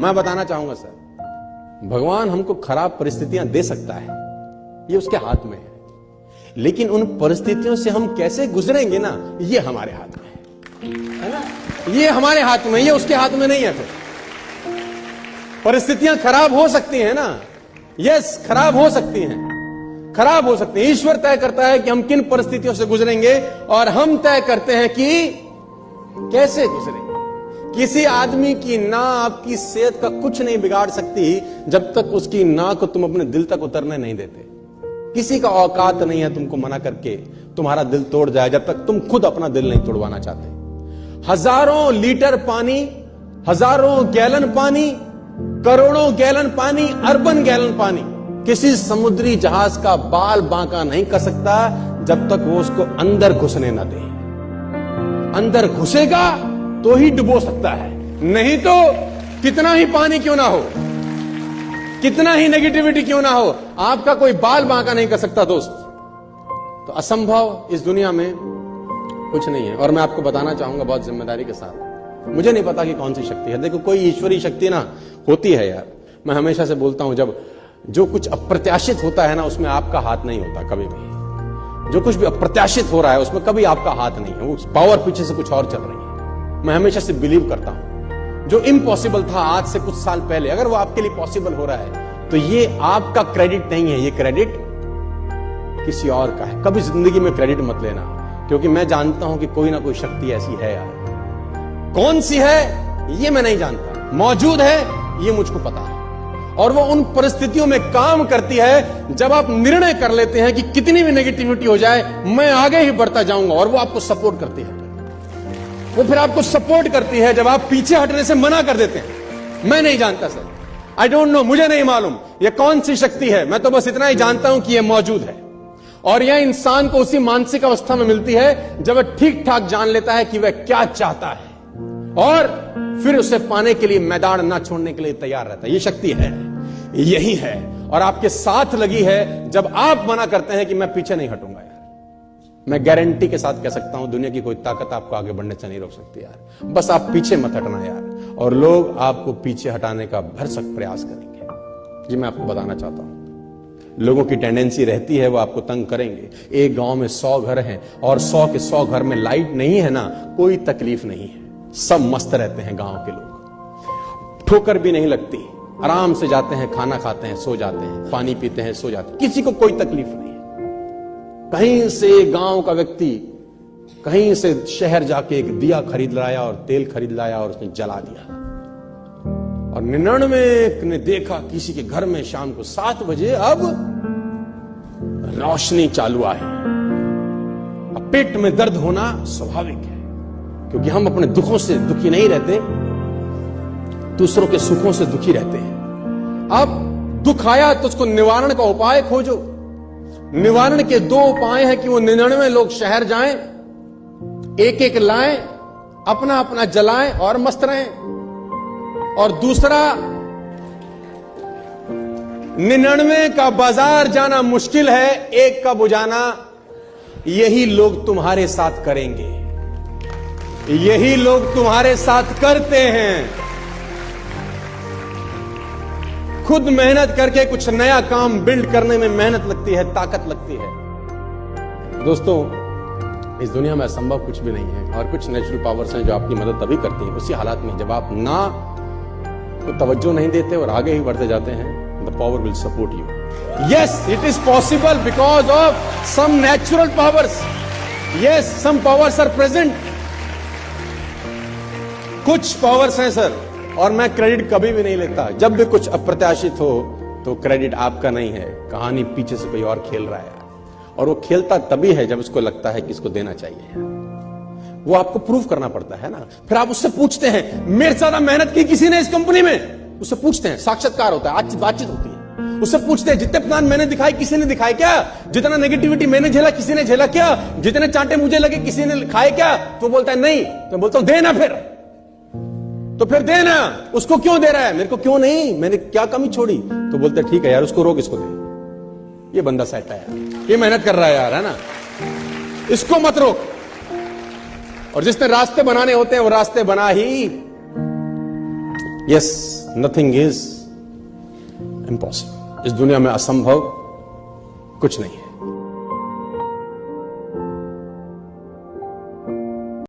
मैं बताना चाहूंगा सर, भगवान हमको खराब परिस्थितियां दे सकता है, ये उसके हाथ में है, लेकिन उन परिस्थितियों से हम कैसे गुजरेंगे ना, ये हमारे हाथ में है ना, ये हमारे हाथ में, ये उसके हाथ में नहीं है। फिर परिस्थितियां खराब हो सकती हैं ना, यस, खराब हो सकती हैं, खराब हो सकती हैं। ईश्वर तय करता है कि हम किन परिस्थितियों से गुजरेंगे, और हम तय करते हैं कि कैसे गुजरेंगे। किसी आदमी की ना आपकी सेहत का कुछ नहीं बिगाड़ सकती जब तक उसकी ना को तुम अपने दिल तक उतरने नहीं देते। किसी का औकात नहीं है तुमको मना करके तुम्हारा दिल तोड़ जाए जब तक तुम खुद अपना दिल नहीं तोड़वाना चाहते। हजारों लीटर पानी, हजारों गैलन पानी, करोड़ों गैलन पानी, अरबन गैलन पानी किसी समुद्री जहाज का बाल बांका नहीं कर सकता जब तक वो उसको अंदर घुसने ना दे। अंदर घुसेगा तो ही डुबो सकता है, नहीं तो कितना ही पानी क्यों ना हो, कितना ही नेगेटिविटी क्यों ना हो, आपका कोई बाल बांका नहीं कर सकता दोस्त। तो असंभव इस दुनिया में कुछ नहीं है। और मैं आपको बताना चाहूंगा बहुत जिम्मेदारी के साथ, मुझे नहीं पता कि कौन सी शक्ति है। देखो, कोई ईश्वरीय शक्ति ना होती है यार, मैं हमेशा से बोलता हूं, जब जो कुछ अप्रत्याशित होता है ना उसमें आपका हाथ नहीं होता कभी भी। जो कुछ भी अप्रत्याशित हो रहा है उसमें कभी आपका हाथ नहीं है, वो पावर पीछे से कुछ और चल रही है। मैं हमेशा से बिलीव करता हूं, जो इम्पॉसिबल था आज से कुछ साल पहले, अगर वो आपके लिए पॉसिबल हो रहा है तो ये आपका क्रेडिट नहीं है, ये क्रेडिट किसी और का है। कभी जिंदगी में क्रेडिट मत लेना, क्योंकि मैं जानता हूं कि कोई ना कोई शक्ति ऐसी है यार। कौन सी है ये मैं नहीं जानता, मौजूद है ये मुझको पता है, और वो उन परिस्थितियों में काम करती है जब आप निर्णय कर लेते हैं कि कितनी भी नेगेटिविटी हो जाए मैं आगे ही बढ़ता जाऊंगा, और वो आपको सपोर्ट करती है। वो फिर आपको सपोर्ट करती है जब आप पीछे हटने से मना कर देते हैं। मैं नहीं जानता सर, आई डोंट नो, मुझे नहीं मालूम ये कौन सी शक्ति है। मैं तो बस इतना ही जानता हूं कि ये मौजूद है, और यह इंसान को उसी मानसिक अवस्था में मिलती है जब वह ठीक ठाक जान लेता है कि वह क्या चाहता है, और फिर उसे पाने के लिए मैदान ना छोड़ने के लिए तैयार रहता है। ये शक्ति है, यही है, और आपके साथ लगी है जब आप मना करते हैं कि मैं पीछे नहीं हटूंगा यार। मैं गारंटी के साथ कह सकता हूं दुनिया की कोई ताकत आपको आगे बढ़ने से नहीं रोक सकती यार। बस आप पीछे मत हटना यार, और लोग आपको पीछे हटाने का भरसक प्रयास करेंगे। ये मैं आपको बताना चाहता हूं। लोगों की टेंडेंसी रहती है वो आपको तंग करेंगे। एक गांव में 100 घर हैं और 100 के 100 घर में लाइट नहीं है ना, कोई तकलीफ नहीं है, सब मस्त रहते हैं गांव के लोग। ठोकर भी नहीं लगती, आराम से जाते हैं, खाना खाते हैं, सो जाते हैं, पानी पीते हैं, सो जाते हैं, किसी को कोई तकलीफ नहीं है। कहीं से गांव का व्यक्ति कहीं से शहर जाके एक दिया खरीद लाया और तेल खरीद लाया और उसने जला दिया, और 99 ने देखा किसी के घर में शाम को 7 बजे अब रोशनी चालू है। अब पेट में दर्द होना स्वाभाविक है, क्योंकि हम अपने दुखों से दुखी नहीं रहते, दूसरों के सुखों से दुखी रहते हैं। अब दुख आया तो उसको निवारण का उपाय खोजो। निवारण के 2 उपाय हैं कि वो 99 लोग शहर जाएं, एक एक लाएं, अपना अपना जलाएं और मस्त रहें, और दूसरा 99 का बाजार जाना मुश्किल है, एक का बुझाना यही लोग तुम्हारे साथ करेंगे, यही लोग तुम्हारे साथ करते हैं। खुद मेहनत करके कुछ नया काम बिल्ड करने में मेहनत लगती है, ताकत लगती है। दोस्तों, इस दुनिया में असंभव कुछ भी नहीं है, और कुछ नेचुरल पावर्स हैं जो आपकी मदद तभी करती हैं उसी हालात में जब आप ना तो तवज्जो नहीं देते और आगे ही बढ़ते जाते हैं। The power will support you. Yes, it is possible because of some natural powers. Yes, some powers are present. कुछ पावर्स हैं सर, और मैं क्रेडिट कभी भी नहीं लेता। जब भी कुछ अप्रत्याशित हो तो क्रेडिट आपका नहीं है, कहानी पीछे से कोई और खेल रहा है, और वो खेलता तभी है जब उसको लगता है कि इसको देना चाहिए। वो आपको प्रूव करना पड़ता है ना। फिर आप उससे पूछते हैं, मेरे से ज्यादा मेहनत की किसी ने इस कंपनी में? उससे पूछते हैं, साक्षात्कार होता है, आज बातचीत होती है। उससे पूछते हैं, जितने प्लान मैंने दिखाए किसी ने दिखाए क्या? जितना नेगेटिविटी मैंने झेला किसी ने झेला क्या? जितने चांटे मुझे लगे किसी ने खाए क्या? तो बोलता है नहीं। तो बोलता हूं देना, तो फिर देना। उसको क्यों दे रहा है, मेरे को क्यों नहीं, मैंने क्या कमी छोड़ी? तो बोलते ठीक है यार, उसको रोक, इसको दे, ये बंदा सेट है यार, ये मेहनत कर रहा है यार, है ना, इसको मत रोक। और जिसने रास्ते बनाने होते हैं वो रास्ते बना ही। Yes, nothing is impossible. इस दुनिया में असंभव कुछ नहीं है।